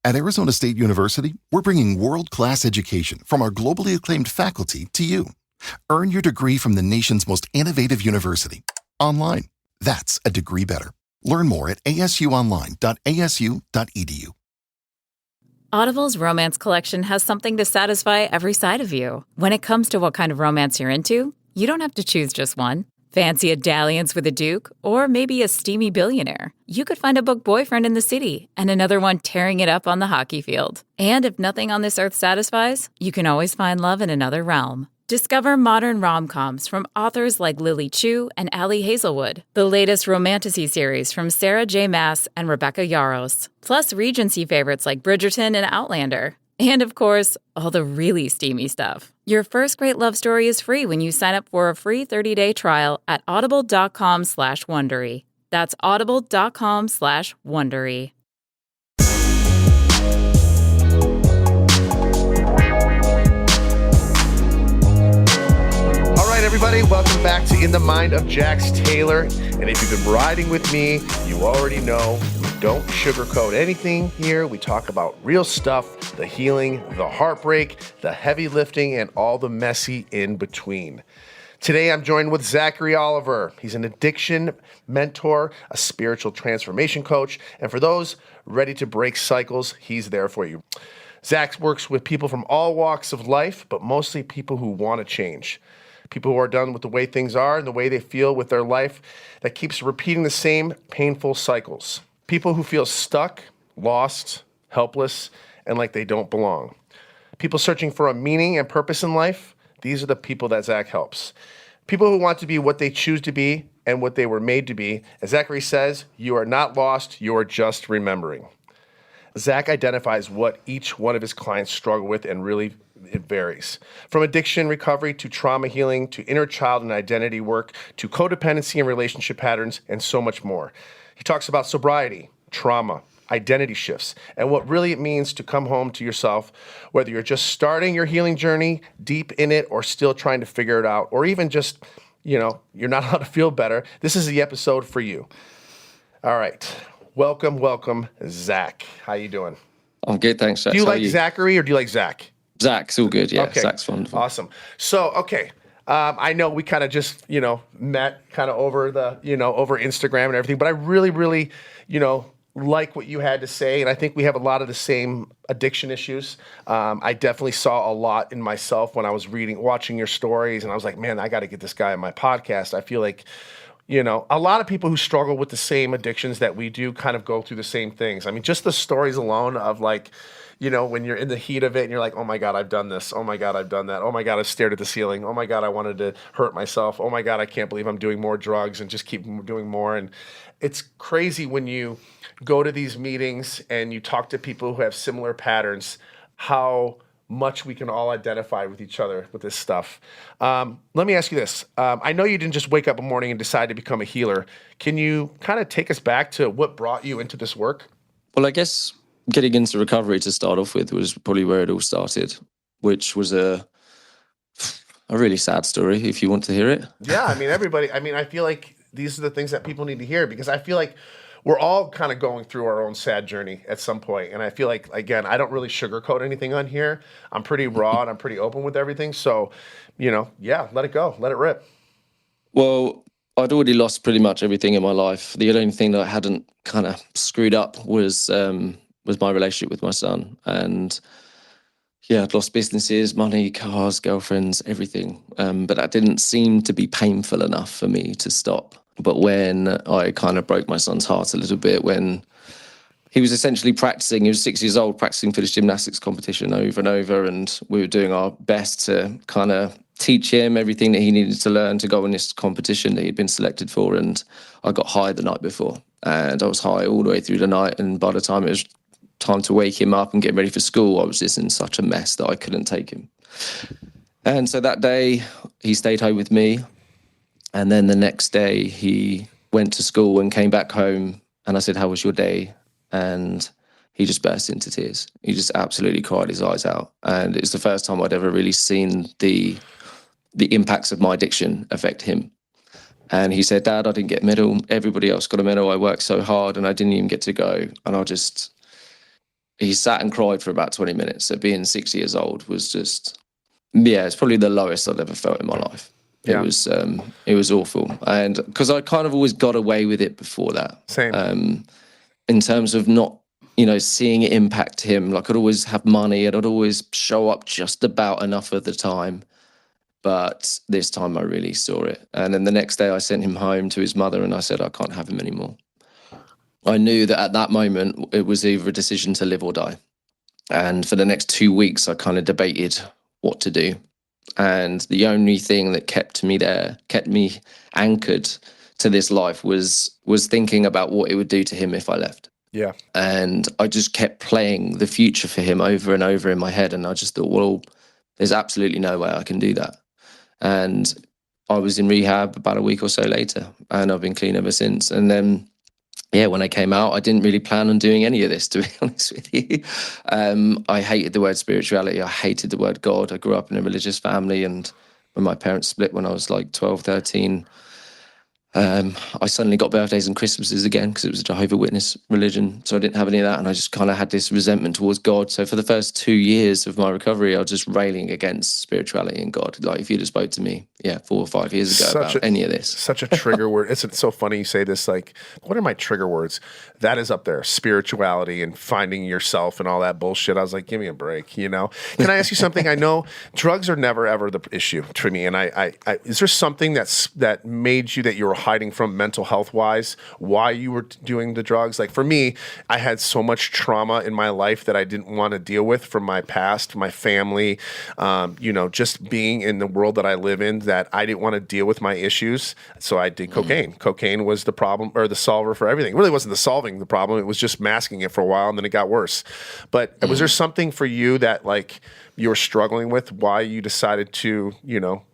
At Arizona State University, we're bringing world-class education from our globally acclaimed faculty to you. Earn your degree from the nation's most innovative university. Online. That's a degree better. Learn more at asuonline.asu.edu. Audible's romance collection has something to satisfy every side of you. When it comes to what kind of romance you're into, you don't have to choose just one. Fancy a dalliance with a duke, or maybe a steamy billionaire. You could find a book boyfriend in the city and another one tearing it up on the hockey field. And if nothing on this earth satisfies, you can always find love in another realm. Discover modern rom-coms from authors like Lily Chu and Ali Hazelwood, the latest romantasy series from Sarah J. Maas and Rebecca Yarros, plus Regency favorites like Bridgerton and Outlander. And of course, all the really steamy stuff. Your first great love story is free when you sign up for a free 30-day trial at audible.com/Wondery. That's audible.com/Wondery. All right, everybody, welcome back to In the Mind of Jax Taylor. And if you've been riding with me, you already know we don't sugarcoat anything here. We talk about real stuff, the healing, the heartbreak, the heavy lifting, and all the messy in between. Today, I'm joined with Zack Oliver. He's an addiction mentor, a spiritual transformation coach, and for those ready to break cycles, he's there for you. Zack works with people from all walks of life, but mostly people who want to change. People who are done with the way things are and the way they feel with their life that keeps repeating the same painful cycles. People who feel stuck, lost, helpless, and like they don't belong. People searching for a meaning and purpose in life. These are the people that Zack helps. People who want to be what they choose to be and what they were made to be. As Zachary says, you are not lost, you are just remembering. Zack identifies what each one of his clients struggle with, and really it varies. From addiction recovery to trauma healing to inner child and identity work to codependency and relationship patterns and so much more. He talks about sobriety, trauma, identity shifts, and what really it means to come home to yourself, whether you're just starting your healing journey, deep in it, or still trying to figure it out, or even just, you're not allowed to feel better. This is the episode for you. All right. Welcome, Zack. How you doing? I'm good, thanks, Jax. Do you like Zachary or do you like Zack? Zack's all good, yeah. Okay. Zack's wonderful. Awesome. So, okay. I know we kind of just, met kind of over the, over Instagram and everything, but I really, like what you had to say. And I think we have a lot of the same addiction issues. I definitely saw a lot in myself when I was watching your stories, and I was like, man, I got to get this guy on my podcast. I feel like, a lot of people who struggle with the same addictions that we do kind of go through the same things. I mean, just the stories alone of like, when you're in the heat of it and you're like, oh my God, I've done this. Oh my God, I've done that. Oh my God, I've stared at the ceiling. Oh my God, I wanted to hurt myself. Oh my God, I can't believe I'm doing more drugs and just keep doing more. And it's crazy when you go to these meetings and you talk to people who have similar patterns, how much we can all identify with each other with this stuff. Let me ask you this. I know you didn't just wake up one morning and decide to become a healer. Can you kind of take us back to what brought you into this work? Well, I guess getting into recovery to start off with was probably where it all started, which was a really sad story, if you want to hear it. Yeah, I feel like these are the things that people need to hear, because I feel like we're all kind of going through our own sad journey at some point. And I feel like, again, I don't really sugarcoat anything on here. I'm pretty raw and I'm pretty open with everything. So, let it go. Let it rip. Well, I'd already lost pretty much everything in my life. The only thing that I hadn't kind of screwed up was my relationship with my son. And yeah, I'd lost businesses, money, cars, girlfriends, everything. But that didn't seem to be painful enough for me to stop. But when I kind of broke my son's heart a little bit, when he was essentially practicing, he was 6 years old, practicing for this gymnastics competition over and over, and we were doing our best to kind of teach him everything that he needed to learn to go on this competition that he'd been selected for. And I got high the night before, and I was high all the way through the night. And by the time it was time to wake him up and get him ready for school, I was just in such a mess that I couldn't take him. And so that day, he stayed home with me. And then the next day he went to school and came back home, and I said, how was your day? And he just burst into tears. He just absolutely cried his eyes out. And it's the first time I'd ever really seen the impacts of my addiction affect him. And he said, Dad, I didn't get a medal. Everybody else got a medal. I worked so hard and I didn't even get to go. And I just, he sat and cried for about 20 minutes. So being 6 years old was just, it's probably the lowest I'd ever felt in my life. Yeah. It was awful. And because I kind of always got away with it before that. Same. In terms of not, seeing it impact him. Like I'd always have money and I'd always show up just about enough of the time. But this time I really saw it. And then the next day I sent him home to his mother and I said, I can't have him anymore. I knew that at that moment it was either a decision to live or die. And for the next 2 weeks, I kind of debated what to do. And the only thing that kept me there, kept me anchored to this life was thinking about what it would do to him if I left. Yeah. And I just kept playing the future for him over and over in my head. And I just thought, well, there's absolutely no way I can do that. And I was in rehab about a week or so later, and I've been clean ever since. And then, when I came out, I didn't really plan on doing any of this, to be honest with you. I hated the word spirituality. I hated the word God. I grew up in a religious family, and when my parents split when I was like 12, 13, I suddenly got birthdays and Christmases again because it was a Jehovah's Witness religion. So I didn't have any of that. And I just kind of had this resentment towards God. So for the first 2 years of my recovery, I was just railing against spirituality and God. Like if you'd have spoke to me, 4 or 5 years ago about any of this. Such a trigger word. It's so funny you say this. Like, what are my trigger words? That is up there. Spirituality and finding yourself and all that bullshit. I was like, give me a break, Can I ask you something? I know drugs are never, ever the issue for me. And I is there something that made you that you were hiding from mental health wise, why you were doing the drugs? Like for me, I had so much trauma in my life that I didn't want to deal with from my past, my family, just being in the world that I live in, that I didn't want to deal with my issues. So I did cocaine. Cocaine was the problem or the solver for everything. It really wasn't the solving the problem. It was just masking it for a while and then it got worse. But was there something for you that like you were struggling with, why you decided to,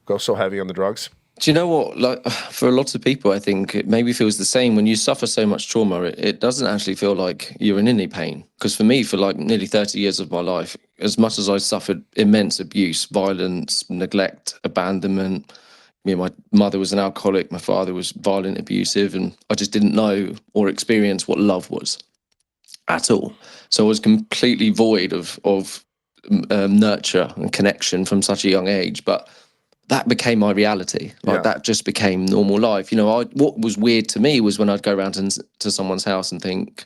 go so heavy on the drugs? Do you know what? Like for a lot of people, I think it maybe feels the same. When you suffer so much trauma, it doesn't actually feel like you're in any pain. Because for me, for like nearly 30 years of my life, as much as I suffered immense abuse, violence, neglect, abandonment, my mother was an alcoholic, my father was violent, abusive, and I just didn't know or experience what love was at all. So I was completely void of nurture and connection from such a young age. But that became my reality. That just became normal life. What was weird to me was when I'd go around to someone's house and think,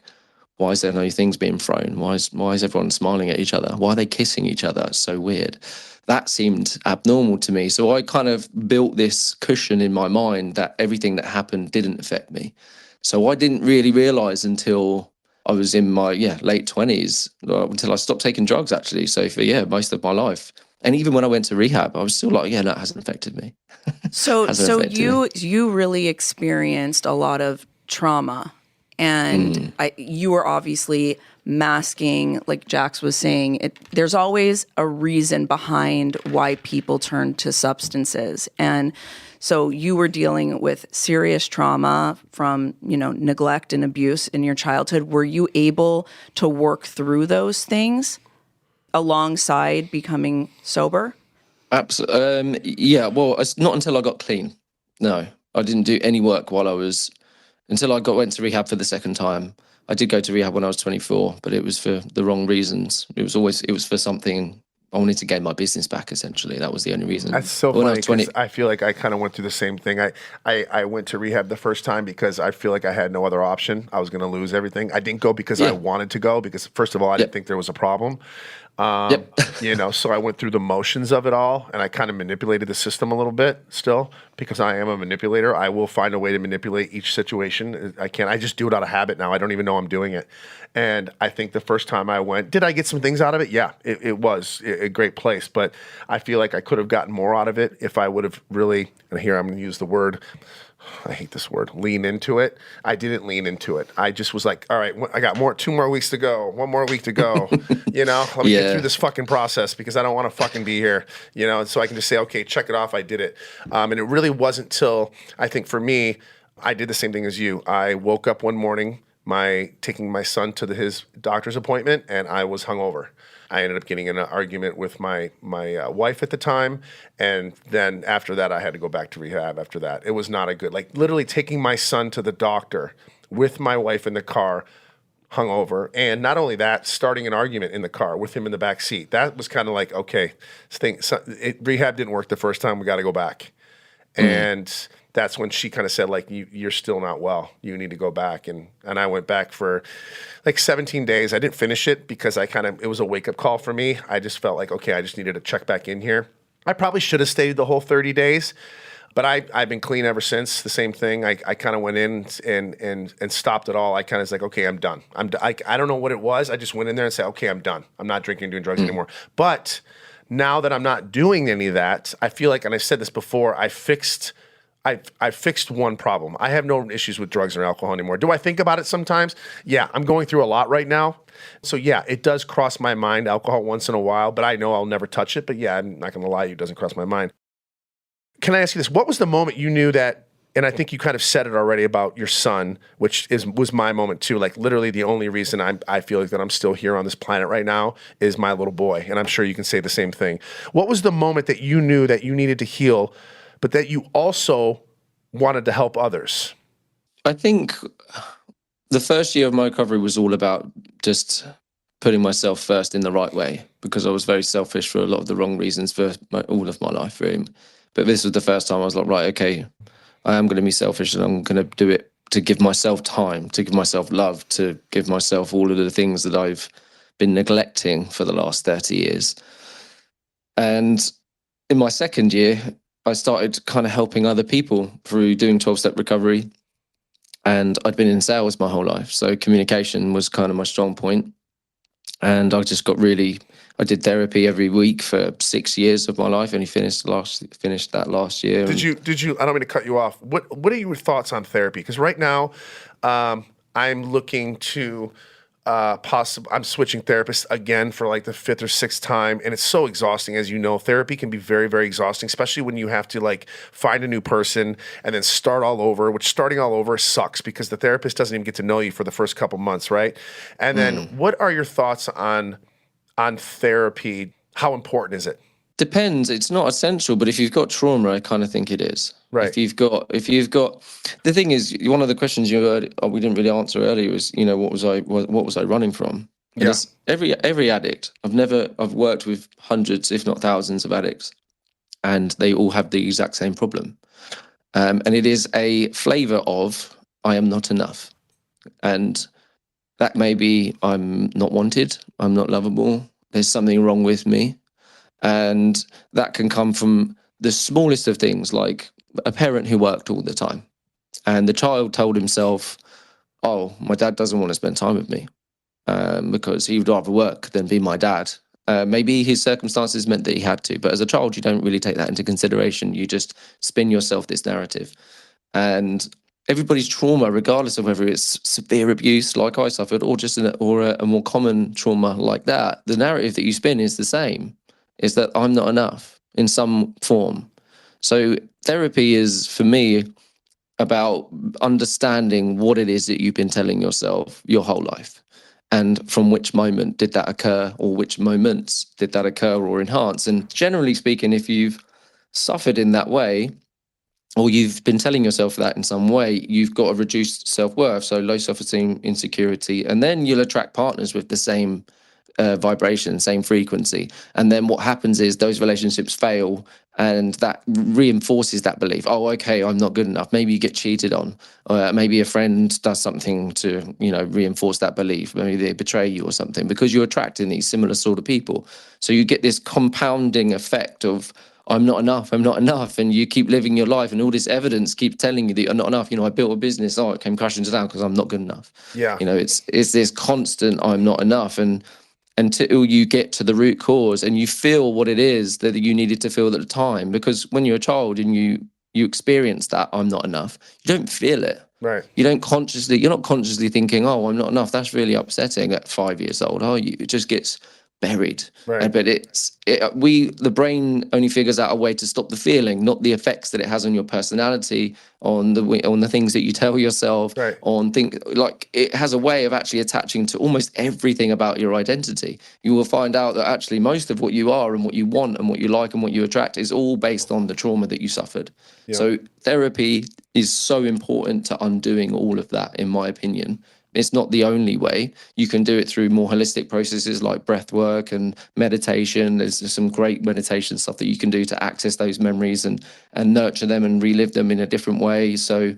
why is there no things being thrown? Why is everyone smiling at each other? Why are they kissing each other? It's so weird. That seemed abnormal to me. So I kind of built this cushion in my mind that everything that happened didn't affect me. So I didn't really realize until I was in my late 20s, until I stopped taking drugs actually. So for most of my life. And even when I went to rehab, I was still like, no, it hasn't affected me. So you really experienced a lot of trauma, and you were obviously masking, like Jax was saying. There's always a reason behind why people turn to substances, and so you were dealing with serious trauma from neglect and abuse in your childhood. Were you able to work through those things alongside becoming sober? Absolutely. Well, it's not until I got clean. No, I didn't do any work until I went to rehab for the second time. I did go to rehab when I was 24, but it was for the wrong reasons. It was for something. I wanted to gain my business back, essentially. That was the only reason. That's so funny, because I feel like I kind of went through the same thing. I went to rehab the first time because I feel like I had no other option. I was going to lose everything. I didn't go because I wanted to go, because first of all, I didn't think there was a problem. So I went through the motions of it all, and I kind of manipulated the system a little bit still, because I am a manipulator. I will find a way to manipulate each situation. I just do it out of habit now. I don't even know I'm doing it. And I think the first time I went, did I get some things out of it? Yeah, it was a great place, but I feel like I could have gotten more out of it if I would have really, and here I'm going to use the word, I hate this word, lean into it. I didn't lean into it. I just was like, all right, I got 2 more weeks to go, 1 more week to go, let me get through this fucking process, because I don't want to fucking be here, and so I can just say, okay, check it off, I did it. And it really wasn't till, I think for me, I did the same thing as you. I woke up one morning, taking my son to his doctor's appointment, and I was hungover. I ended up getting in an argument with my wife at the time, and then after that, I had to go back to rehab after that. It was not a good, literally taking my son to the doctor with my wife in the car, hungover. And not only that, starting an argument in the car with him in the back seat. That was kind of like, okay, rehab didn't work the first time. We got to go back. And that's when she kind of said, like, you're still not well. You need to go back. And I went back for like 17 days. I didn't finish it because it was a wake-up call for me. I just felt like, okay, I just needed to check back in here. I probably should have stayed the whole 30 days. But I've been clean ever since. The same thing. I kind of went in and stopped it all. I kind of was like, okay, I'm done. I don't know what it was. I just went in there and said, okay, I'm done. I'm not drinking and doing drugs anymore. But now that I'm not doing any of that, I feel like, and I said this before, I fixed one problem. I have no issues with drugs or alcohol anymore. Do I think about it sometimes? Yeah, I'm going through a lot right now. So yeah, it does cross my mind, alcohol once in a while, but I know I'll never touch it. But yeah, I'm not going to lie to you, it doesn't cross my mind. Can I ask you this? What was the moment you knew that, and I think you kind of said it already about your son, which was my moment too. Like literally the only reason I feel like that I'm still here on this planet right now is my little boy. And I'm sure you can say the same thing. What was the moment that you knew that you needed to heal, but that you also wanted to help others? I think the first year of my recovery was all about just putting myself first in the right way, because I was very selfish for a lot of the wrong reasons for all of my life, really. But this was the first time I was like, right, okay, I am going to be selfish and I'm going to do it to give myself time, to give myself love, to give myself all of the things that I've been neglecting for the last 30 years. And in my second year, I started kind of helping other people through doing 12-step recovery. And I'd been in sales my whole life. So communication was kind of my strong point. And I just I did therapy every week for 6 years of my life, and finished that last year. Did you? I don't mean to cut you off. What are your thoughts on therapy? Because right now, I'm looking to I'm switching therapists again for like the 5th or 6th time, and it's so exhausting. As you know, therapy can be very, very exhausting, especially when you have to like find a new person and then start all over, which starting all over sucks because the therapist doesn't even get to know you for the first couple months, right? And then what are your thoughts on therapy? How important is it? Depends. It's not essential, but if you've got trauma, I kind of think it is. Right. If you've got, the thing is, one of the questions you heard, we didn't really answer earlier was, what was I running from? And yeah. Every addict. I've worked with hundreds, if not thousands of addicts, and they all have the exact same problem. And it is a flavor of, I am not enough. And that may be, I'm not wanted, I'm not lovable, there's something wrong with me. And that can come from the smallest of things, like a parent who worked all the time. And the child told himself, oh, my dad doesn't want to spend time with me because he would rather work than be my dad. Maybe his circumstances meant that he had to. But as a child, you don't really take that into consideration. You just spin yourself this narrative. And everybody's trauma, regardless of whether it's severe abuse like I suffered or just a more common trauma like that, the narrative that you spin is the same. Is that I'm not enough in some form. So therapy is, for me, about understanding what it is that you've been telling yourself your whole life. And from which moment did that occur, or which moments did that occur or enhance? And generally speaking, if you've suffered in that way, or you've been telling yourself that in some way, you've got a reduced self-worth, so low self-esteem, insecurity, and then you'll attract partners with the same vibration, same frequency. And then what happens is those relationships fail, and that reinforces that belief. Oh, okay, I'm not good enough. Maybe you get cheated on. Maybe a friend does something to, reinforce that belief. Maybe they betray you or something, because you're attracting these similar sort of people. So you get this compounding effect of, I'm not enough, and you keep living your life, and all this evidence keeps telling you that you're not enough. I built a business, it came crashing down because I'm not good enough. Yeah. It's this constant, I'm not enough, and until you get to the root cause and you feel what it is that you needed to feel at the time. Because when you're a child and you experience that I'm not enough, you don't feel it. Right. You're not consciously thinking, oh, I'm not enough. That's really upsetting at 5 years old, are you? It just gets buried. Right. But the brain only figures out a way to stop the feeling, not the effects that it has on your personality, on the things that you tell yourself, right. It has a way of actually attaching to almost everything about your identity. You will find out that actually most of what you are and what you want and what you like and what you attract is all based on the trauma that you suffered. Yeah. So therapy is so important to undoing all of that, in my opinion. It's not the only way. You can do it through more holistic processes like breath work and meditation. There's some great meditation stuff that you can do to access those memories and nurture them and relive them in a different way. So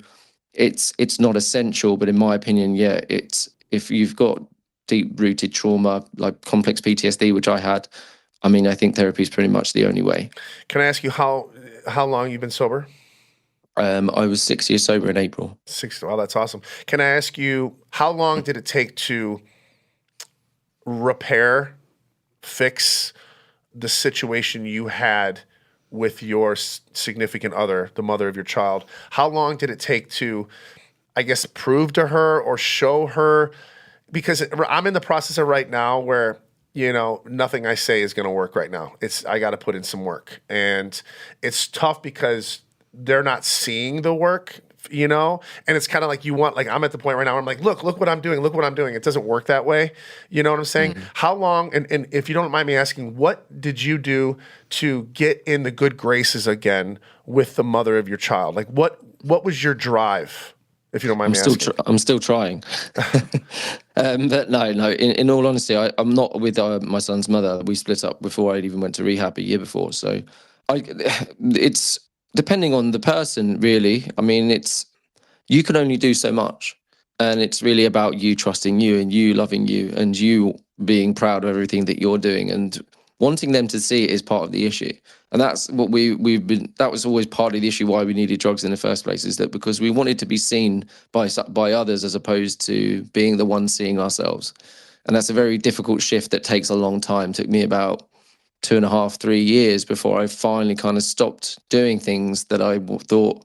it's not essential, but in my opinion, yeah, it's, if you've got deep-rooted trauma like complex PTSD, which I had, I mean, I think therapy is pretty much the only way. Can I ask you how long you've been sober? I was 6 years sober in April. 6. Oh, that's awesome. Can I ask you, how long did it take to repair, fix the situation you had with your significant other, the mother of your child? How long did it take to, I guess, prove to her or show her? Because I'm in the process of right now where, you know, nothing I say is going to work right now. I got to put in some work. And it's tough because they're not seeing the work, you know? And it's kind of like I'm at the point right now where I'm like, look what I'm doing. Look what I'm doing. It doesn't work that way. You know what I'm saying? Mm-hmm. How long, and if you don't mind me asking, what did you do to get in the good graces again with the mother of your child? Like what was your drive? If you don't mind me asking. I'm still trying. But no. In all honesty, I'm not with my son's mother. We split up before I even went to rehab a year before. So it's depending on the person, really. I mean, you can only do so much. And it's really about you trusting you and you loving you and you being proud of everything that you're doing. And wanting them to see it is part of the issue. And that's what that was always part of the issue why we needed drugs in the first place, is that because we wanted to be seen by others as opposed to being the one seeing ourselves. And that's a very difficult shift that takes a long time. It took me about 2.5, 3 years before I finally kind of stopped doing things that I thought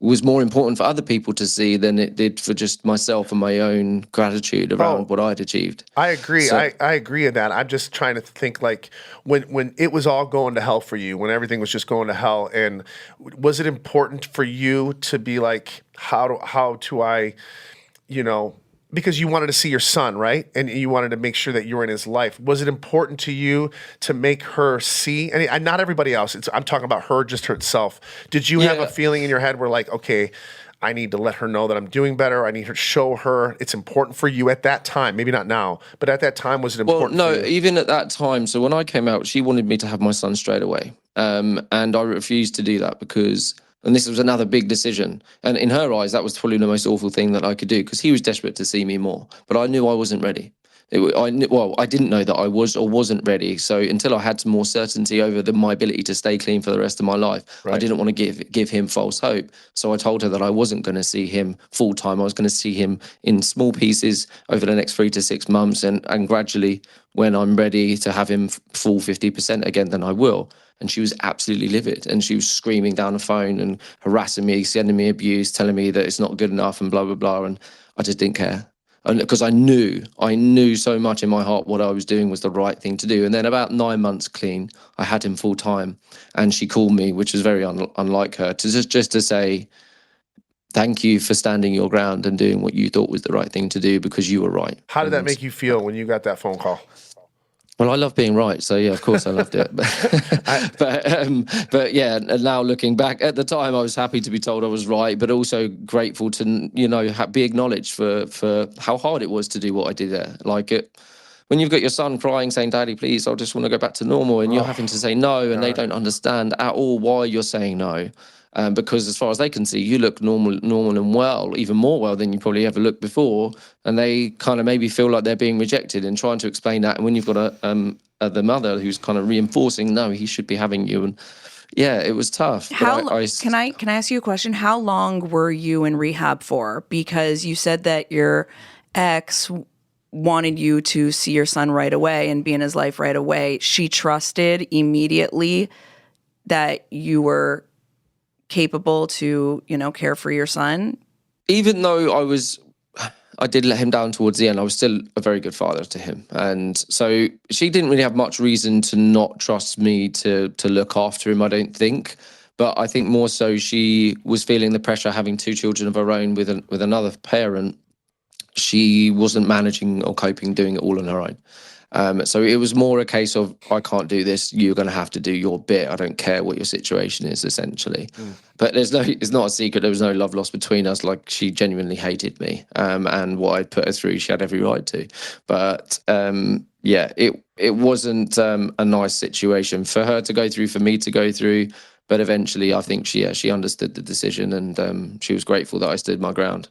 was more important for other people to see than it did for just myself and my own gratitude around what I'd achieved. I agree. So, I agree in that. I'm just trying to think, like, when it was all going to hell for you, when everything was just going to hell, and was it important for you to be like, how do I, you know, because you wanted to see your son, right? And you wanted to make sure that you were in his life. Was it important to you to make her see? And not everybody else. I'm talking about her, just herself. Did you have a feeling in your head where, like, okay, I need to let her know that I'm doing better. I need to show her it's important for you at that time. Maybe not now, but at that time, was it important for you? No, even at that time. So when I came out, she wanted me to have my son straight away. And I refused to do that because... And this was another big decision. And in her eyes, that was probably the most awful thing that I could do because he was desperate to see me more. But I knew I wasn't ready. I didn't know that I was or wasn't ready. So until I had some more certainty over my ability to stay clean for the rest of my life, right. I didn't want to give him false hope. So I told her that I wasn't going to see him full time. I was going to see him in small pieces over the next 3 to 6 months. And gradually, when I'm ready to have him full 50% again, then I will. And she was absolutely livid. And she was screaming down the phone and harassing me, sending me abuse, telling me that it's not good enough and blah, blah, blah. And I just didn't care. And because I knew so much in my heart what I was doing was the right thing to do. And then about 9 months clean, I had him full time. And she called me, which was very unlike her, to just to say, thank you for standing your ground and doing what you thought was the right thing to do because you were right. How did that make you feel when you got that phone call? Well, I love being right, so yeah, of course I loved it. But yeah, now looking back, at the time I was happy to be told I was right, but also grateful to, you know, be acknowledged for how hard it was to do what I did there. Like when you've got your son crying, saying, "Daddy, please, I just want to go back to normal," and you're having to say no, and they don't understand at all why you're saying no. Because as far as they can see, you look normal and well, even more well than you probably ever looked before. And they kind of maybe feel like they're being rejected and trying to explain that. And when you've got the mother who's kind of reinforcing, no, he should be having you. And yeah, it was tough. Can I ask you a question? How long were you in rehab for? Because you said that your ex wanted you to see your son right away and be in his life right away. She trusted immediately that you were capable to, you know, care for your son? Even though I did let him down towards the end, I was still a very good father to him. And so she didn't really have much reason to not trust me to look after him, I don't think. But I think more so she was feeling the pressure having 2 children of her own with another parent. She wasn't managing or coping, doing it all on her own. So it was more a case of, I can't do this. You're going to have to do your bit. I don't care what your situation is, essentially. But it's not a secret. There was no love lost between us. Like, she genuinely hated me, and what I put her through, she had every right to. But it wasn't a nice situation for her to go through, for me to go through. But eventually, I think she understood the decision, and she was grateful that I stood my ground.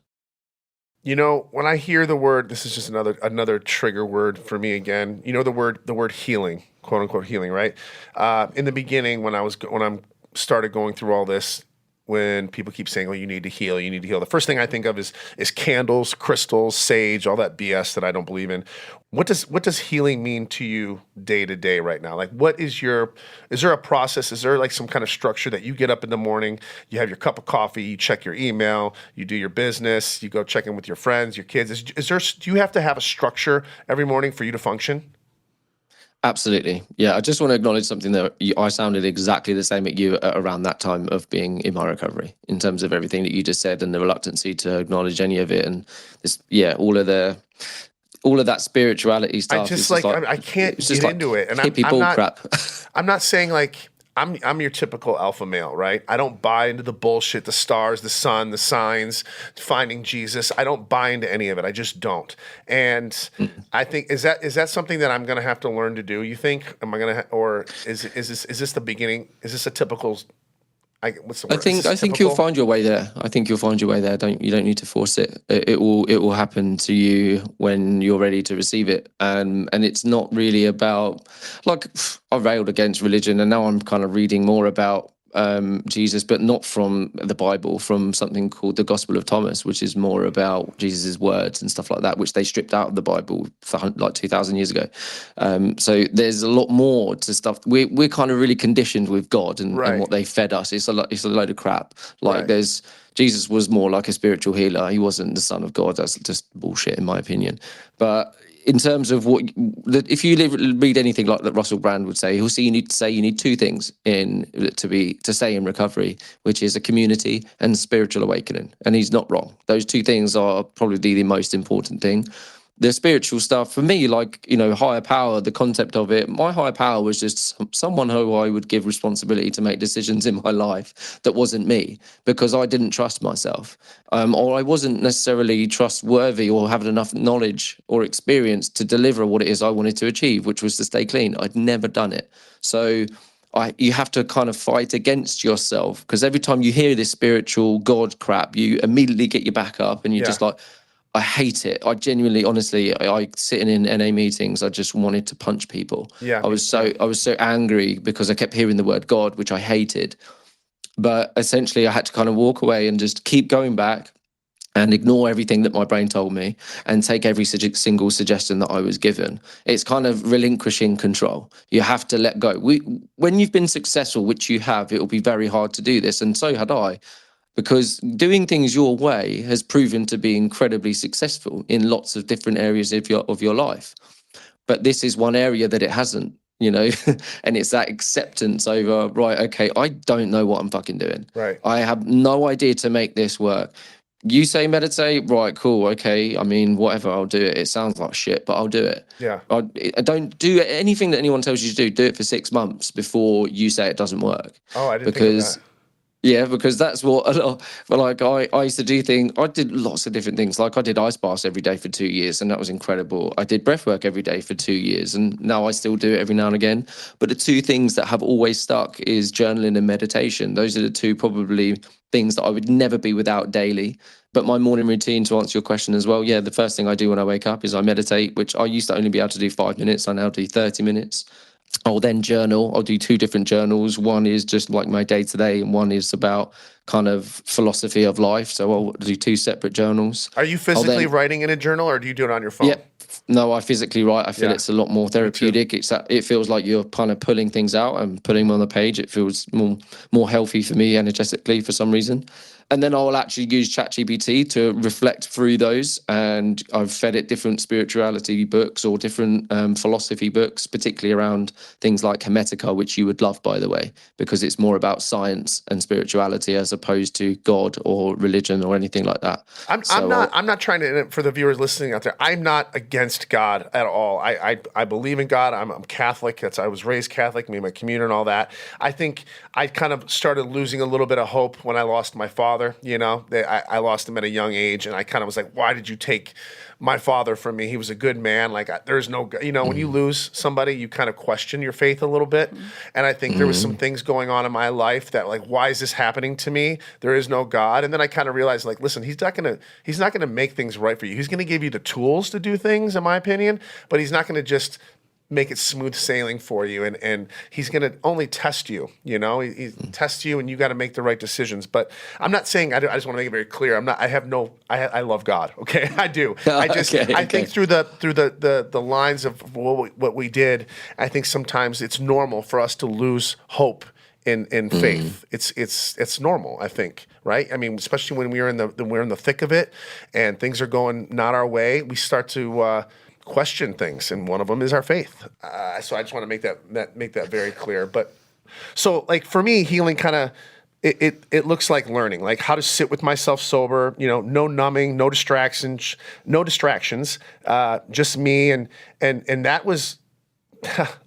You know, when I hear the word, this is just another trigger word for me again. You know, the word healing, quote unquote healing, right? In the beginning, when I started going through all this, when people keep saying, "Oh, you need to heal," the first thing I think of is candles, crystals, sage, all that BS that I don't believe in. What does healing mean to you day to day right now? Like, is there a process? Is there like some kind of structure that you get up in the morning, you have your cup of coffee, you check your email, you do your business, you go check in with your friends, your kids? Do you have to have a structure every morning for you to function? Absolutely. Yeah, I just want to acknowledge something that I sounded exactly the same at you around that time of being in my recovery, in terms of everything that you just said and the reluctancy to acknowledge any of it. And this, all of that spirituality stuff. I can't get into it. And hippie bull crap. I'm not saying like, I'm your typical alpha male, right? I don't buy into the bullshit, the stars, the sun, the signs, finding Jesus. I don't buy into any of it. I just don't. And I think, is that something that I'm going to have to learn to do? You think? Am I going to, or is this the beginning? Is this a typical? What's the word? I think you'll find your way there. You don't need to force it. It will happen to you when you're ready to receive it. And it's not really about, like, I railed against religion, and now I'm kind of reading more about Jesus, but not from the Bible, from something called the Gospel of Thomas, which is more about Jesus's words and stuff like that, which they stripped out of the Bible like 2,000 years ago. So there's a lot more to stuff. We're kind of really conditioned with God and what they fed us. It's a load of crap. Like, Jesus was more like a spiritual healer. He wasn't the Son of God. That's just bullshit, in my opinion. But in terms of if you read anything like that Russell Brand would say, he'll say you need two things to stay in recovery, which is a community and spiritual awakening. And he's not wrong. Those two things are probably the most important thing. The spiritual stuff, for me, like, higher power, the concept of it, my higher power was just someone who I would give responsibility to make decisions in my life that wasn't me, because I didn't trust myself, or I wasn't necessarily trustworthy or having enough knowledge or experience to deliver what it is I wanted to achieve, which was to stay clean. I'd never done it. So you have to kind of fight against yourself, because every time you hear this spiritual God crap, you immediately get your back up and you're just like, I hate it. I genuinely, honestly, I sitting in NA meetings, I just wanted to punch people. Yeah. I was so angry because I kept hearing the word God, which I hated. But essentially I had to kind of walk away and just keep going back and ignore everything that my brain told me and take every single suggestion that I was given. It's kind of relinquishing control. You have to let go. When you've been successful, which you have, it'll be very hard to do this. And so had I. Because doing things your way has proven to be incredibly successful in lots of different areas of your life. But this is one area that it hasn't, and it's that acceptance over, right, okay, I don't know what I'm fucking doing. Right. I have no idea to make this work. You say meditate, right, cool, okay, I mean, whatever, I'll do it. It sounds like shit, but I'll do it. Yeah. I don't do anything that anyone tells you to do it for 6 months before you say it doesn't work. Oh, I didn't think of that. Yeah, because that's what a lot. But like I used to do things. I did lots of different things. Like I did ice baths every day for 2 years, and that was incredible. I did breath work every day for 2 years, and now I still do it every now and again. But the two things that have always stuck is journaling and meditation. Those are the two probably things that I would never be without daily. But my morning routine, to answer your question as well, the first thing I do when I wake up is I meditate, which I used to only be able to do 5 minutes. I now do 30 minutes. I'll then journal. I'll do 2 different journals. One is just like my day-to-day, and one is about kind of philosophy of life. So I'll do 2 separate journals. Are you physically writing in a journal, or do you do it on your phone? Yeah. No, I physically write. I feel it's a lot more therapeutic. It feels like you're kind of pulling things out and putting them on the page. It feels more healthy for me energetically for some reason. And then I'll actually use ChatGPT to reflect through those. And I've fed it different spirituality books or different philosophy books, particularly around things like Hermetica, which you would love, by the way, because it's more about science and spirituality as opposed to God or religion or anything like that. I'm not trying to, for the viewers listening out there, I'm not against God at all. I believe in God. I'm Catholic. I was raised Catholic, me and my community and all that. I think I kind of started losing a little bit of hope when I lost my father. You know, I lost him at a young age, and I kind of was like, why did you take my father from me? He was a good man. Like, there's no, you know, when you lose somebody, you kind of question your faith a little bit. And I think there was some things going on in my life that, like, why is this happening to me? There is no God. And then I kind of realized, like, listen, he's not gonna make things right for you. He's gonna give you the tools to do things, in my opinion, but he's not gonna just make it smooth sailing for you, and he's going to only test you. You know, he tests you, and you got to make the right decisions. But I'm not saying, I just want to make it very clear. I love God. Okay, I do. I think through the lines of what we did, I think sometimes it's normal for us to lose hope in faith. It's normal, I think, right? I mean, especially when we're in the thick of it and things are going not our way, we start to question things, and one of them is our faith. So I just want to make that very clear. But so, like, for me, healing kind of it looks like learning, like how to sit with myself sober. You know, no numbing, no distractions, just me, and that was.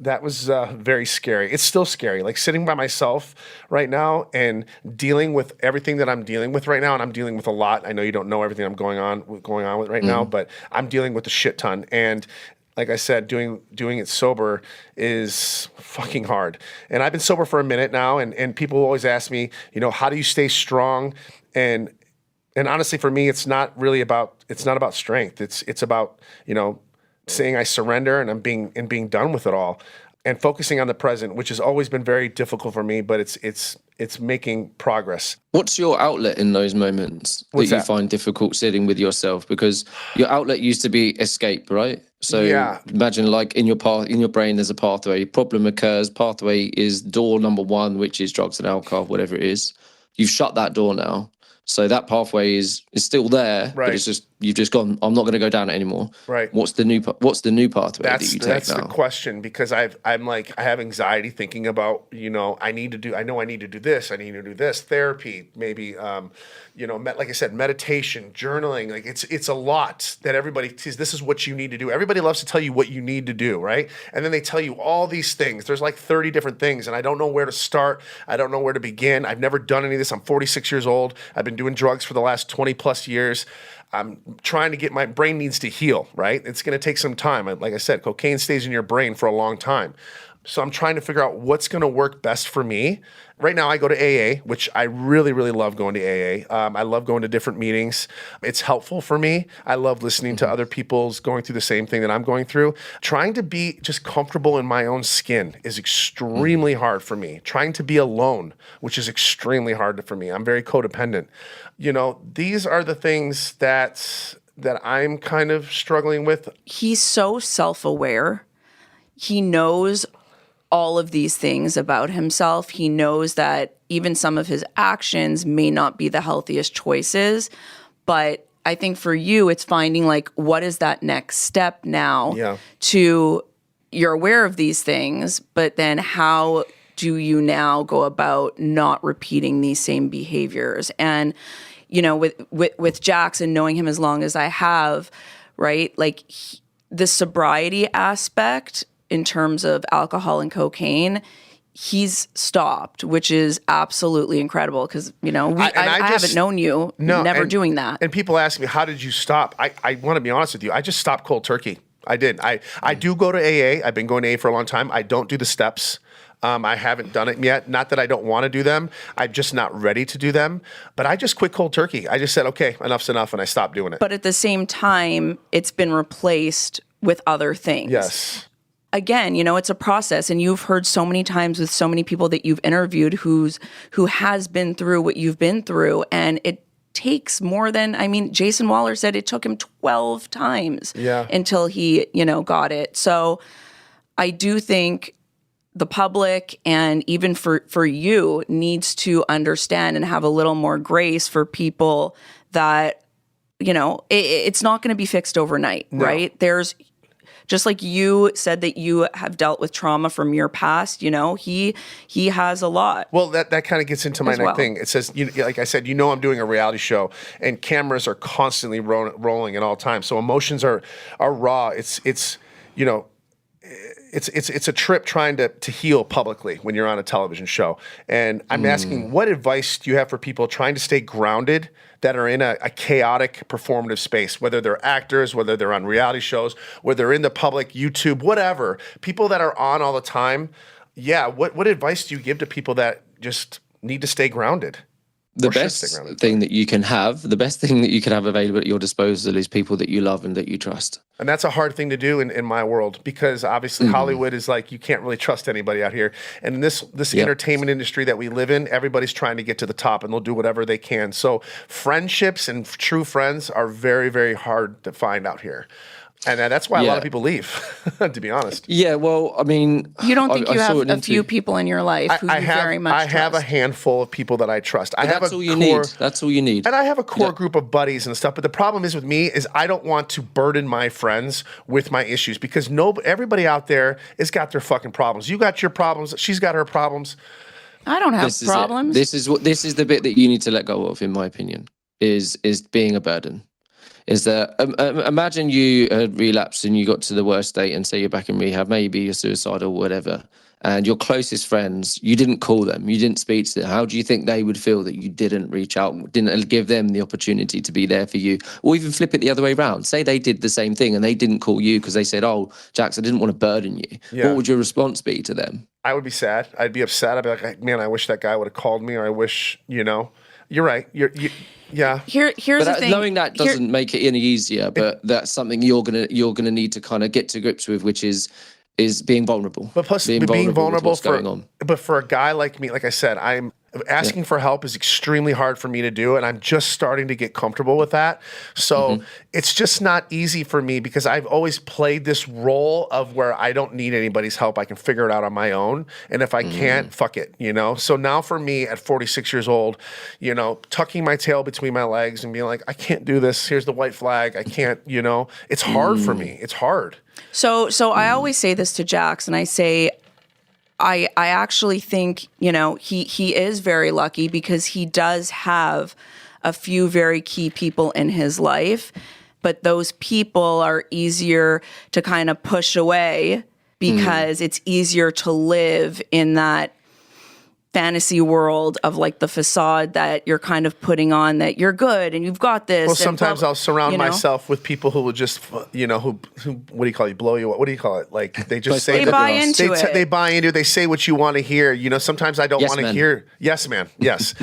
That was very scary. It's still scary, like sitting by myself right now and dealing with everything that I'm dealing with right now. And I'm dealing with a lot. I know you don't know everything I'm going on with right now, but I'm dealing with a shit ton. And like I said, doing it sober is fucking hard. And I've been sober for a minute now, and people always ask me, you know, how do you stay strong? And honestly, for me, it's not about strength. It's about, you know, saying I surrender and I'm being done with it all, and focusing on the present, which has always been very difficult for me, but it's making progress. What's your outlet in those moments that you find difficult sitting with yourself? Because your outlet used to be escape, right? So imagine, like, in your brain, there's a pathway. Problem occurs. Pathway is door number one, which is drugs and alcohol, whatever it is. You've shut that door now. So that pathway is still there, right, but it's just, you've just gone, I'm not going to go down it anymore. Right. What's the new pathway that you take now? That's the question, because I have anxiety thinking about, you know, I need to do this. I need to do this. Therapy, maybe, you know, like I said, meditation, journaling. Like, it's a lot that everybody says, this is what you need to do. Everybody loves to tell you what you need to do, right? And then they tell you all these things. There's like 30 different things, and I don't know where to start. I don't know where to begin. I've never done any of this. I'm 46 years old. I've been doing drugs for the last 20 plus years. I'm trying to my brain needs to heal, right? It's going to take some time. Like I said, cocaine stays in your brain for a long time. So I'm trying to figure out what's going to work best for me. Right now I go to AA, which I really, really love going to AA. I love going to different meetings. It's helpful for me. I love listening to other people's going through the same thing that I'm going through. Trying to be just comfortable in my own skin is extremely hard for me. Trying to be alone, which is extremely hard for me. I'm very codependent. You know, these are the things that I'm kind of struggling with. He's so self-aware. He knows all of these things about himself. He knows that even some of his actions may not be the healthiest choices, but I think for you, it's finding, like, what is that next step now to, you're aware of these things, but then how do you now go about not repeating these same behaviors? And, you know, with Jackson, knowing him as long as I have, right, like, the sobriety aspect in terms of alcohol and cocaine, he's stopped, which is absolutely incredible, because, you know, I haven't known you doing that. And people ask me, how did you stop? I want to be honest with you. I just stopped cold turkey. I did. I do go to AA. I've been going to AA for a long time. I don't do the steps. I haven't done it yet. Not that I don't want to do them. I'm just not ready to do them. But I just quit cold turkey. I just said, okay, enough's enough, and I stopped doing it. But at the same time, it's been replaced with other things. Yes. Again, you know, it's a process, and you've heard so many times with so many people that you've interviewed who has been through what you've been through, and it takes more than, I mean, Jason Waller said it took him 12 times until he, you know, got it. So I do think the public and even for you needs to understand and have a little more grace for people that, it's not going to be fixed overnight, right? There's, just like you said that you have dealt with trauma from your past, he has a lot. Well, that kind of gets into my next thing. It says, like I said, I'm doing a reality show, and cameras are constantly rolling at all times. So emotions are raw. It's a trip trying to heal publicly when you're on a television show. And I'm asking, what advice do you have for people trying to stay grounded that are in a chaotic performative space, whether they're actors, whether they're on reality shows, whether they're in the public, YouTube, whatever, people that are on all the time. Yeah. What advice do you give to people that just need to stay grounded? The best thing that you can have available at your disposal is people that you love and that you trust. And that's a hard thing to do in my world, because obviously Hollywood is like, you can't really trust anybody out here. And in this entertainment industry that we live in, everybody's trying to get to the top, and they'll do whatever they can. So friendships and true friends are very, very hard to find out here. And that's why a lot of people leave, to be honest. Yeah, well, I mean... You don't think you have a few people in your life who you very much trust? I have a handful of people that I trust. That's all you need. That's all you need. And I have a core group of buddies and stuff. But the problem is with me is I don't want to burden my friends with my issues, because everybody out there has got their fucking problems. You got your problems. She's got her problems. I don't have problems. This is the bit that you need to let go of, in my opinion, is being a burden. Is that imagine you had relapsed and you got to the worst state, and say you're back in rehab, maybe you're suicidal, whatever, and your closest friends, you didn't call them, you didn't speak to them. How do you think they would feel that you didn't reach out, didn't give them the opportunity to be there for you? Or even flip it the other way around. Say they did the same thing and they didn't call you because they said, "Oh, Jax, I didn't want to burden you." Yeah. What would your response be to them? I would be sad. I'd be upset. I'd be like, "Man, I wish that guy would have called me," or I wish, You're right. Yeah. Here's the thing. Knowing that doesn't make it any easier, but that's something you're gonna need to kind of get to grips with, which is being vulnerable. But plus being vulnerable but for a guy like me, like I said, I'm asking for help is extremely hard for me to do, and I'm just starting to get comfortable with that. So it's just not easy for me, because I've always played this role of where I don't need anybody's help. I can figure it out on my own. And if I can't, fuck it, So now for me at 46 years old, tucking my tail between my legs and being like, I can't do this. Here's the white flag. I can't, it's hard for me. It's hard. So I always say this to Jax, and I say, I actually think, he is very lucky, because he does have a few very key people in his life, but those people are easier to kind of push away, because it's easier to live in that fantasy world of like the facade that you're kind of putting on, that you're good and you've got this. Well, sometimes I'll surround myself with people who will just, who what do you call it? Blow you up. What do you call it? Like they just say they buy into it. They buy into it. They say what you want to hear. Sometimes I don't want to hear. Yes, man. Yes.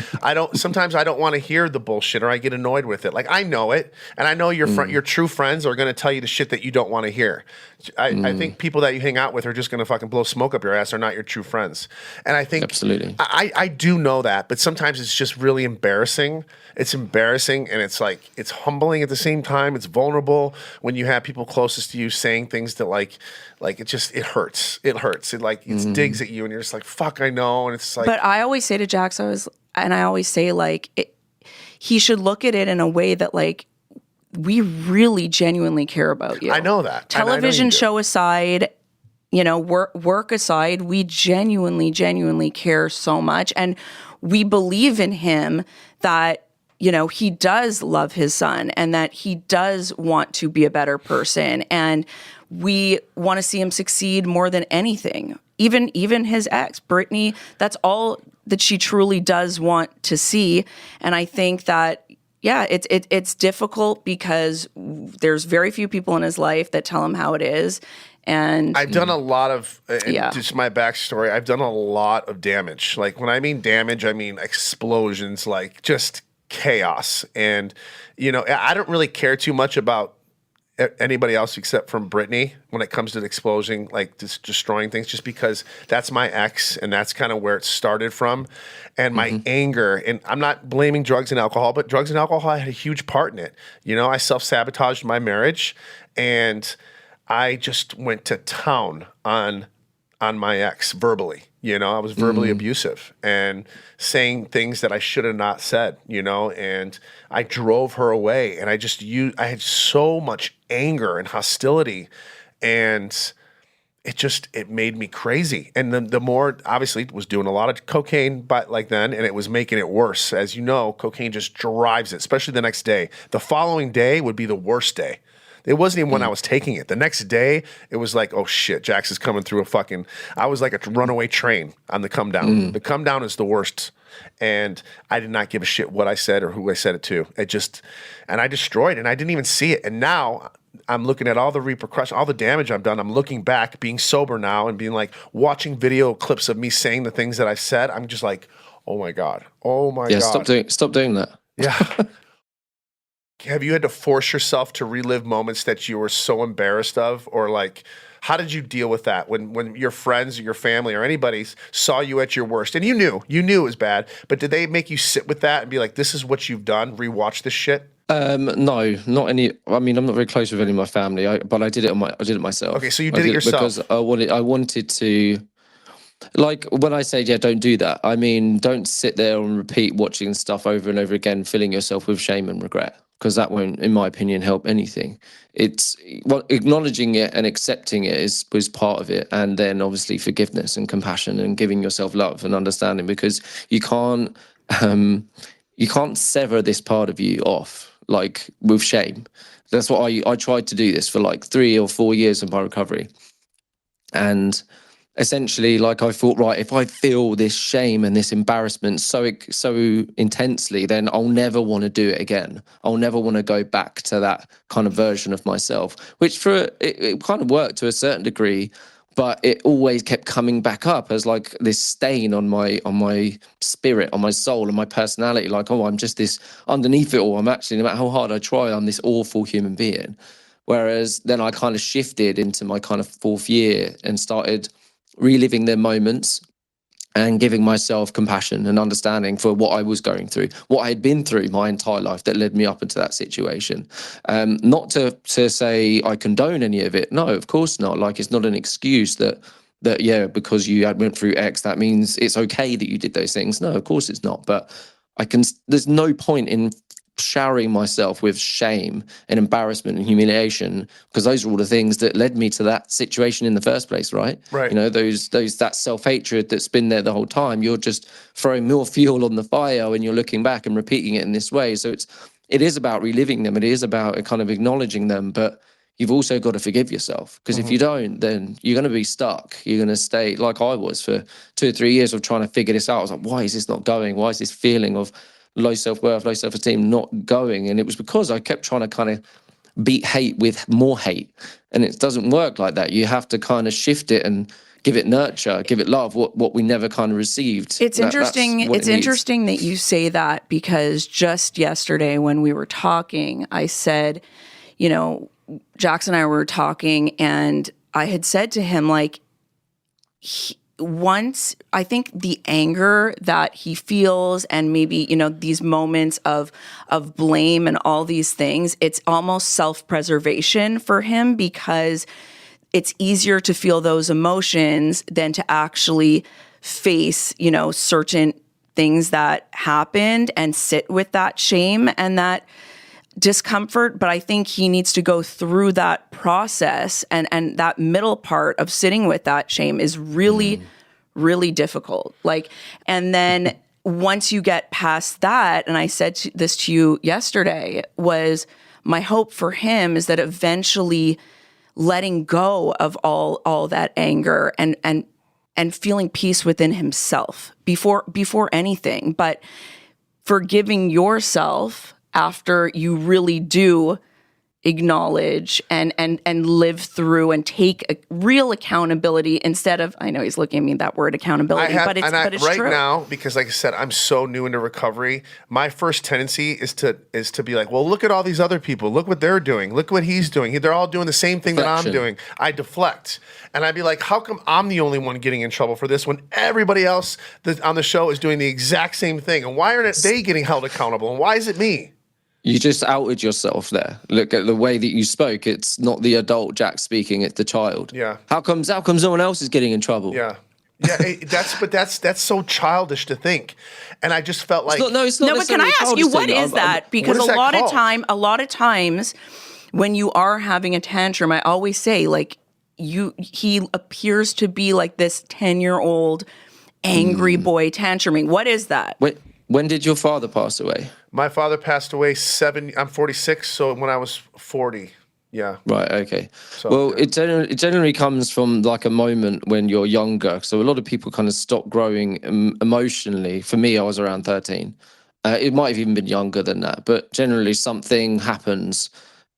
Sometimes I don't want to hear the bullshit, or I get annoyed with it. Like I know it, and I know your true friends are going to tell you the shit that you don't want to hear. I think people that you hang out with are just going to fucking blow smoke up your ass. Are not your true friends. And I think absolutely. I do know that, but sometimes it's just really embarrassing. It's embarrassing, and it's like it's humbling at the same time. It's vulnerable when you have people closest to you saying things that like it hurts. It hurts. It digs at you, and you're just like, fuck, I know. And it's like, but I always say to Jax, I always say like he should look at it in a way that like, we really genuinely care about you. I know that. Television show aside, work aside, we genuinely care so much. And we believe in him that, he does love his son, and that he does want to be a better person. And we want to see him succeed more than anything. Even his ex, Brittany, that's all that she truly does want to see. And I think that, yeah, it's difficult, because there's very few people in his life that tell him how it is. And I've done a lot of, just my backstory, I've done a lot of damage. Like when I mean damage, I mean explosions, like just chaos. And, I don't really care too much about anybody else except from Brittany when it comes to the explosion, like just destroying things, just because that's my ex, and that's kind of where it started from. And my anger, and I'm not blaming drugs and alcohol, but drugs and alcohol had a huge part in it. I self-sabotaged my marriage, and I just went to town on on my ex verbally. I was verbally abusive and saying things that I should have not said, and I drove her away, and I had so much anger and hostility, and it made me crazy. And the more, obviously, was doing a lot of cocaine then, and it was making it worse. As you know, cocaine just drives it, especially the next day. The following day would be the worst day. It wasn't even when I was taking it. The next day, it was like, oh shit, Jax is coming through I was like a runaway train on the come down. The come down is the worst. And I did not give a shit what I said or who I said it to. And I destroyed it, and I didn't even see it. And now I'm looking at all the repercussions, all the damage I've done. I'm looking back, being sober now, and being like, watching video clips of me saying the things that I said. I'm just like, oh my God. Yeah, stop doing that. Yeah. Have you had to force yourself to relive moments that you were so embarrassed of? Or like, how did you deal with that when your friends or your family or anybody saw you at your worst? And you knew it was bad, but did they make you sit with that and be like, this is what you've done, rewatch this shit? No, not any. I mean, I'm not very close with any of my family, but I did it myself. Okay, so you did it yourself. Because I wanted to, like, when I say, yeah, don't do that, I mean, don't sit there and repeat watching stuff over and over again, filling yourself with shame and regret, because that won't, in my opinion, help anything. It's acknowledging it and accepting it was part of it, and then obviously forgiveness and compassion and giving yourself love and understanding, because you can't sever this part of you off like with shame. That's what I tried to do this for like 3 or 4 years of my recovery, and essentially, like, I thought, right, if I feel this shame and this embarrassment so intensely, then I'll never want to do it again. I'll never want to go back to that kind of version of myself, which it kind of worked to a certain degree, but it always kept coming back up as like this stain on my spirit, on my soul, on my personality. Like, oh, I'm just this, underneath it all, I'm actually, no matter how hard I try, I'm this awful human being. Whereas then I kind of shifted into my kind of 4th year and started reliving their moments and giving myself compassion and understanding for what I was going through, what I had been through my entire life that led me up into that situation. Not to say I condone any of it. No, of course not. Like, it's not an excuse that yeah, because you went through X, that means it's okay that you did those things. No, of course it's not. But there's no point in showering myself with shame and embarrassment and humiliation, because those are all the things that led me to that situation in the first place, right? Right. That self-hatred that's been there the whole time, you're just throwing more fuel on the fire when you're looking back and repeating it in this way. So it is about reliving them. It is about kind of acknowledging them, but you've also got to forgive yourself, because if you don't, then you're going to be stuck. You're going to stay like I was for 2 or 3 years of trying to figure this out. I was like, why is this not going? Why is this feeling of low self-worth, low self-esteem not going? And it was because I kept trying to kind of beat hate with more hate, and it doesn't work like that. You have to kind of shift it and give it nurture, give it love, what we never kind of received. It's interesting. It's interesting that you say that, because just yesterday when we were talking, I said, Jax and I were talking, and I had said to him, like, once, I think the anger that he feels, and maybe, these moments of blame and all these things, it's almost self-preservation for him, because it's easier to feel those emotions than to actually face, certain things that happened and sit with that shame and that discomfort. But I think he needs to go through that process, and that middle part of sitting with that shame is really, really difficult. Like, and then once you get past that, and I said this to you yesterday, was my hope for him is that eventually letting go of all that anger and feeling peace within himself before anything, but forgiving yourself after you really do acknowledge and live through and take a real accountability, instead of, I know he's looking at me, that word accountability, but it's right true. Now, because like I said, I'm so new into recovery, my first tendency is to be like, well, look at all these other people. Look what they're doing. Look what he's doing. They're all doing the same thing that I'm doing. I deflect. And I'd be like, how come I'm the only one getting in trouble for this when everybody else on the show is doing the exact same thing? And why aren't they getting held accountable? And why is it me? You just outed yourself there. Look at the way that you spoke. It's not the adult Jack speaking, it's the child. Yeah. How come no one else is getting in trouble? Yeah. Yeah, that's so childish to think. And I just felt like it's not. No, but can I ask you, what is that? Because a lot of times when you are having a tantrum, I always say, like, he appears to be like this 10-year-old angry boy tantruming. What is that? When did your father pass away? My father passed away I'm 46, so when I was 40. Yeah. Right, okay. So, well, yeah. it generally comes from like a moment when you're younger. So a lot of people kind of stop growing emotionally. For me, I was around 13. It might have even been younger than that. But generally something happens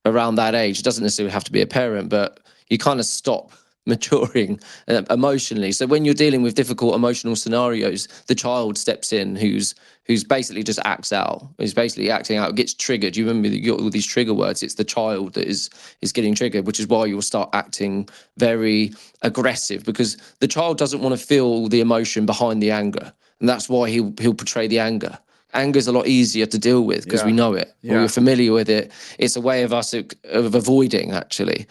around that age. It doesn't necessarily have to be a parent, but you kind of stop maturing emotionally. So when you're dealing with difficult emotional scenarios, the child steps in who's basically just acts out. He's basically acting out, gets triggered. You remember you got all these trigger words. It's the child that is getting triggered, which is why you'll start acting very aggressive, because the child doesn't want to feel the emotion behind the anger. And that's why he'll portray the anger. Anger is a lot easier to deal with because we know it. Yeah. We're familiar with it. It's a way of us of avoiding, actually.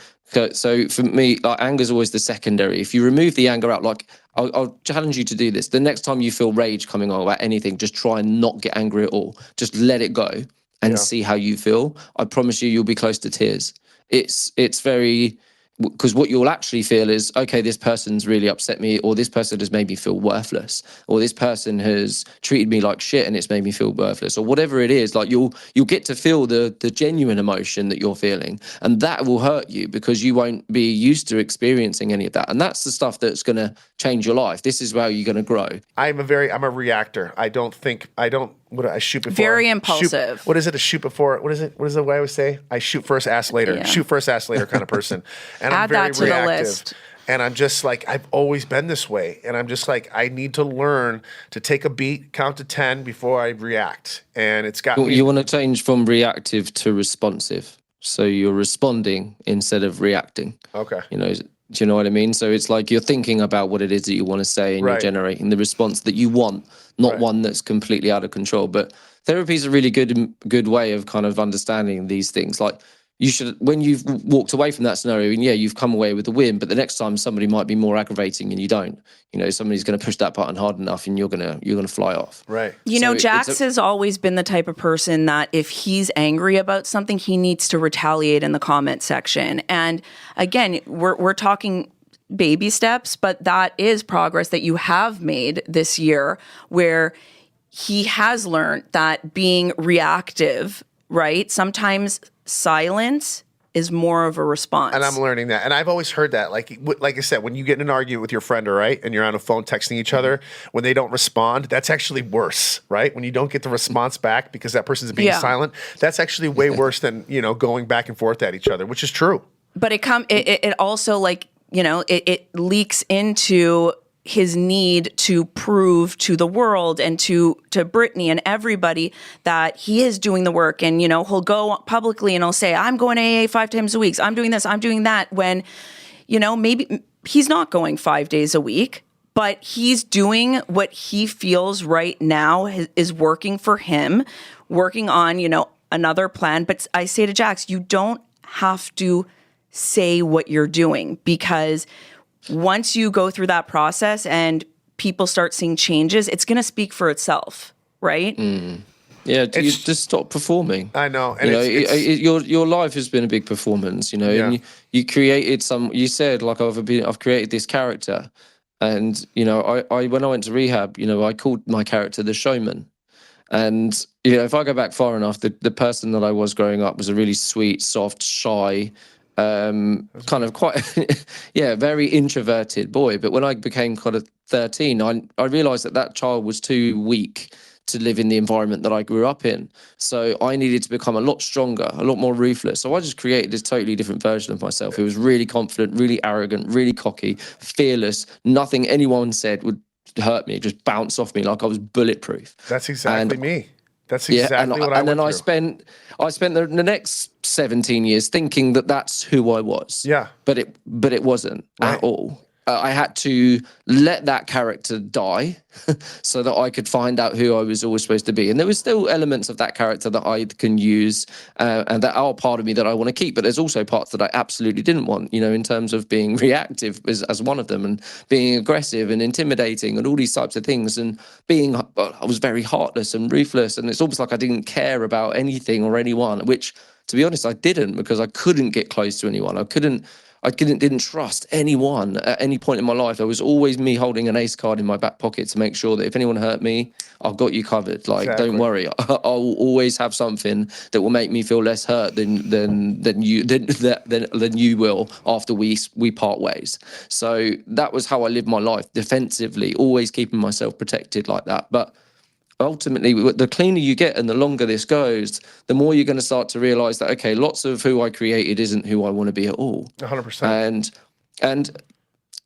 So for me, like, anger is always the secondary. If you remove the anger out, like I'll challenge you to do this. The next time you feel rage coming on about anything, just try and not get angry at all. Just let it go and see how you feel. I promise you'll be close to tears. It's very... Because what you'll actually feel is, okay, this person's really upset me, or this person has made me feel worthless, or this person has treated me like shit and it's made me feel worthless, or whatever it is. Like you'll get to feel the genuine emotion that you're feeling, and that will hurt you because you won't be used to experiencing any of that. And that's the stuff that's going to change your life. This is where you're going to grow. I'm a reactor. I shoot before. Very impulsive. What is it? A shoot before. What is it? What is the way I always say? I shoot first, ask later. Yeah. Shoot first, ask later kind of person. And Add I'm very that to reactive. the list. And I'm just like, I've always been this way. And I'm just like, I need to learn to take a beat, count to 10 before I react. And it's got me. You want to change from reactive to responsive. So you're responding instead of reacting. Okay. Do you know what I mean? So it's like you're thinking about what it is that you want to say, and you're generating the response that you want, not one that's completely out of control. But therapy is a really good way of kind of understanding these things. Like, you should, when you've walked away from that scenario, and you've come away with a win, but the next time somebody might be more aggravating and you don't. Somebody's going to push that button hard enough and you're gonna fly off. Right. Jax has always been the type of person that if he's angry about something, he needs to retaliate in the comment section. And again, we're talking baby steps, but that is progress that you have made this year, where he has learned that being reactive, right? Sometimes silence is more of a response. And I'm learning that. And I've always heard that. Like I said, when you get in an argument with your friend, right, and you're on a phone texting each other, when they don't respond, that's actually worse, right? When you don't get the response back because that person's being silent, that's actually way worse than, going back and forth at each other, which is true. But it also, like, it leaks into his need to prove to the world and to Brittany and everybody that he is doing the work. And, he'll go publicly and he'll say, I'm going to AA 5 times a week. I'm doing this, I'm doing that. When, maybe he's not going 5 days a week, but he's doing what he feels right now is working for him, working on, another plan. But I say to Jax, you don't have to say what you're doing, because once you go through that process and people start seeing changes, it's going to speak for itself, right? Yeah, you just stop performing. I know. And your life has been a big performance, and you created you said, like, I've created this character. And, I when I went to rehab, I called my character the showman. And, if I go back far enough, the person that I was growing up was a really sweet, soft, shy, kind of quite very introverted boy. But when I became kind of 13, I realized that child was too weak to live in the environment that I grew up in. So I needed to become a lot stronger, a lot more ruthless. So I just created this totally different version of myself. It was really confident, really arrogant, really cocky, fearless. Nothing anyone said would hurt me, just bounce off me like I was bulletproof. That's exactly me. That's exactly what I went through. I spent the next 17 years thinking that that's who I was. Yeah. But it wasn't at all. I had to let that character die so that I could find out who I was always supposed to be. And there was still elements of that character that I can use and that are part of me that I want to keep. But there's also parts that I absolutely didn't want, in terms of being reactive as one of them, and being aggressive and intimidating and all these types of things. And I was very heartless and ruthless. And it's almost like I didn't care about anything or anyone, which, to be honest, I didn't, because I couldn't get close to anyone. I didn't trust anyone at any point in my life. There was always me holding an ace card in my back pocket to make sure that if anyone hurt me, I've got you covered. Like, exactly. Don't worry. I'll always have something that will make me feel less hurt than you will after we part ways. So that was how I lived my life, defensively, always keeping myself protected like that. But ultimately, the cleaner you get and the longer this goes, the more you're going to start to realize that, okay, lots of who I created isn't who I want to be at all. 100%. And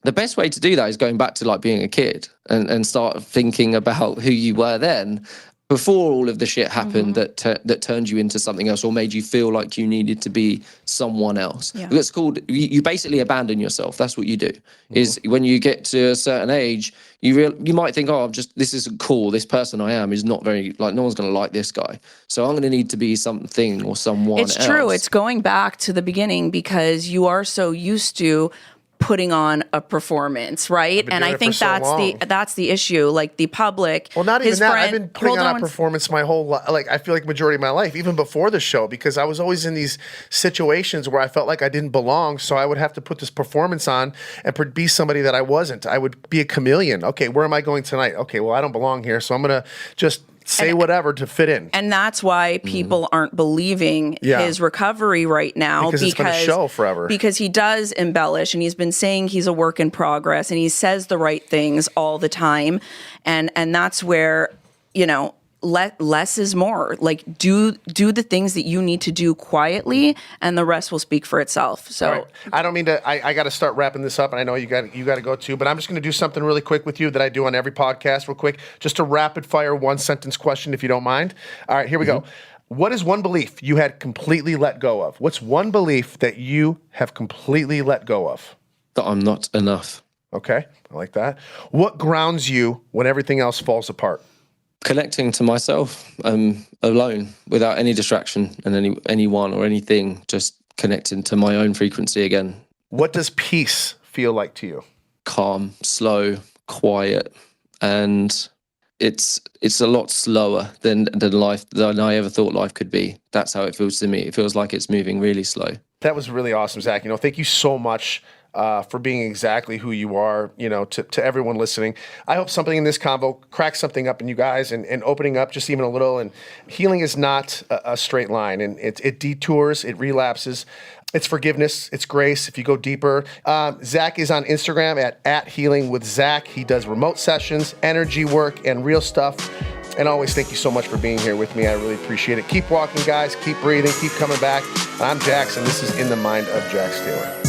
the best way to do that is going back to like being a kid and start thinking about who you were then, before all of the shit happened that turned you into something else or made you feel like you needed to be someone else. Yeah. It's called, you basically abandon yourself. That's what you do. Is when you get to a certain age, you might think, oh, this isn't cool. This person I am is not very, like, no one's going to like this guy. So I'm going to need to be something or someone else. It's true. It's going back to the beginning, because you are so used to putting on a performance, right? And I think that's the issue. Like, the public. Well, not even that. I've been putting on a performance my whole life. Like, I feel like majority of my life, even before the show, because I was always in these situations where I felt like I didn't belong. So I would have to put this performance on and be somebody that I wasn't. I would be a chameleon. Okay, where am I going tonight? Okay, well, I don't belong here, so I'm gonna just say whatever to fit in. And that's why people aren't believing his recovery right now. Because it's been a show forever. Because he does embellish, and he's been saying he's a work in progress, and he says the right things all the time. And that's where, less is more. Like, do the things that you need to do quietly, and the rest will speak for itself. So right. I don't mean to. I got to start wrapping this up, and I know you got to go too. But I'm just going to do something really quick with you that I do on every podcast, real quick. Just a rapid fire 1-sentence question, if you don't mind. All right, here we go. What is one belief you had completely let go of? What's one belief that you have completely let go of? That I'm not enough. Okay, I like that. What grounds you when everything else falls apart? Connecting to myself, alone, without any distraction and anyone or anything, just connecting to my own frequency again. What does peace feel like to you? Calm, slow, quiet, and it's a lot slower than I ever thought life could be. That's how it feels to me. It feels like it's moving really slow. That was really awesome, Zach. Thank you so much for being exactly who you are, to everyone listening. I hope something in this convo cracks something up in you guys and opening up just even a little. And healing is not a straight line, and it detours, it relapses. It's forgiveness, it's grace if you go deeper. Zach is on Instagram at Healing with Zach. He does remote sessions, energy work, and real stuff. And always, thank you so much for being here with me. I really appreciate it. Keep walking, guys. Keep breathing. Keep coming back. I'm Jax, and this is In the Mind of Jax Taylor.